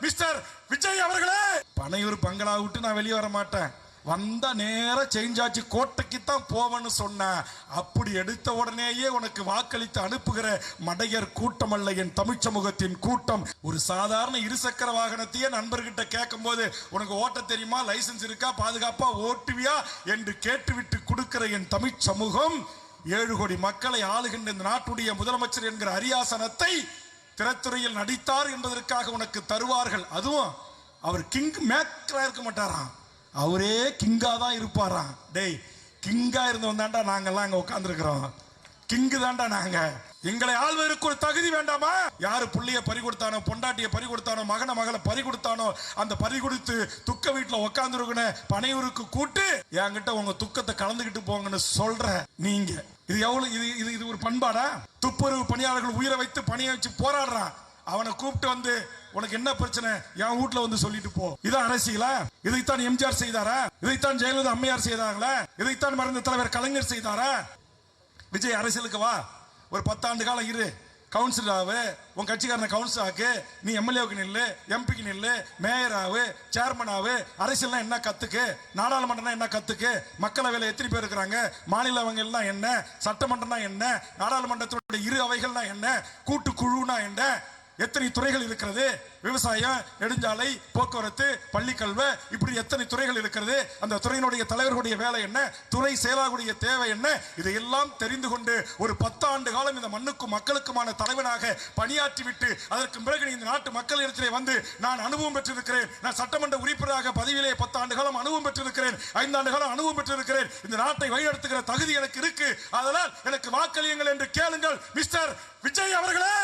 Mister Vijay அவர்களே. பனையூர் பங்களா விட்டு நான் வெளியே வர மாட்டேன். வந்த நேரம் சேஞ்ச் ஆச்சு, கோட்டைக்கு தான் போவேன்னு சொன்ன. அப்படி எடுத்த உடனேயே உனக்கு வாக்களித்து அனுப்புகிற மடையர் கூட்டம் அல்ல என் தமிழ் சமூகத்தின் கூட்டம். ஒரு சாதாரண இருசக்கர வாகனத்தையே நண்பர்கிட்ட கேட்கும் போது உனக்கு ஓட்ட தெரியுமா, லைசன்ஸ் இருக்கா, பாதுகாப்பா ஓட்டுவியா என்று கேட்டுவிட்டு கொடுக்கிற என் தமிழ் சமூகம் 7 கோடி மக்களை ஆளுகின்ற இந்த நாட்டுடைய முதலமைச்சர் என்கிற அரியாசனத்தை திரைத்துறையில் நடித்தார் என்பதற்காக உனக்கு தருவார்கள். அதுவும் அவர் கிங் மேக்கரா இருக்க மாட்டாராம், அவரே கிங்கா தான் இருப்பாராம். டேய், கிங்கா இருந்தவன் தாண்டா நாங்கெல்லாம் அங்க உட்கார்ந்து இருக்கிறோம். கிங்கு தாண்டா நாங்க. எங்களை ஆள்வதற்கு ஒரு தகுதி வேண்டாமா? யாரு புள்ளைய பறி கொடுத்தானோ, பொண்டாட்டிய பறி கொடுத்தானோ, மகளை பறி கொடுத்தானோ, அந்த பறி கொடுத்து துக்க வீட்டுல உட்கார்ந்து இருக்கிற பனையூருக்கு கூட்டு என்கிட்ட உங்க துக்கத்தை கலந்துகிட்டு போங்கன்னு சொல்ற நீங்க. இது எவ்வளவு இது ஒரு பண்பாடா? துப்புரவு பணியாளர்கள் உயிரை வைத்து பணியை வச்சு போராடுறான், அவனை கூப்பிட்டு வந்து உனக்கு என்ன பிரச்சனை என் வீட்டுல வந்து சொல்லிட்டு போ. இதான் அரசியலா? இதைத்தான் எம்ஜிஆர் செய்தாரா? இதைத்தான் ஜெயலலிதா அம்மையார் செய்தாங்களா? இதைத்தான் மறைந்த தலைவர் கலைஞர் செய்தாரா? விஜய் அரசியலுக்கு வா, ஒரு 10 ஆண்டு காலம் இரு, கவுன்சிலராவு, உன் கட்சிக்காரனை கவுன்சிலர் ஆக்கு, நீ எம்எல்ஏவுக்கு நில்லு, எம்பிக்கு நில்லு, மேயராவு, சேர்மனாவு. அரசியல்னா என்ன கத்துக்கு, நாடாளுமன்றம்னா என்ன கத்துக்கு, மக்களவையில் எத்தனை பேர் இருக்கிறாங்க, மாநிலங்களா என்ன, சட்டமன்றம்னா என்ன, நாடாளுமன்றத்துடைய 2 அவைகள்னா என்ன, கூட்டுக்குழுனா என்ன, எத்தனை துறைகள் இருக்கிறது, விவசாயம், நெடுஞ்சாலை, போக்குவரத்து, பள்ளிக்கல்வி, இப்படி எத்தனை துறைகள் இருக்கிறது, அந்த துறையினுடைய தலைவர்களுடைய வேலை என்ன, துறை செயலாளர்களுடைய தேவை என்ன, இதையெல்லாம் தெரிந்து கொண்டு ஒரு 10 ஆண்டு காலம் இந்த மண்ணுக்கும் மக்களுக்குமான தலைவனாக பணியாற்றிவிட்டு அதற்கு பிறகு இந்த நாட்டு மக்கள் இடத்திலே வந்து நான் அனுபவம் பெற்றிருக்கிறேன், நான் சட்டமன்ற உறுப்பினராக பதவியிலே 10 ஆண்டு காலம் அனுபவம் பெற்றிருக்கிறேன், 5 ஆண்டு காலம் அனுபவம் பெற்றிருக்கிறேன், இந்த நாட்டை வழிநடத்துகிற தகுதி எனக்கு இருக்கு, அதனால் எனக்கு வாக்களியுங்கள் என்று கேளுங்கள் மிஸ்டர் விஜய் அவர்களே.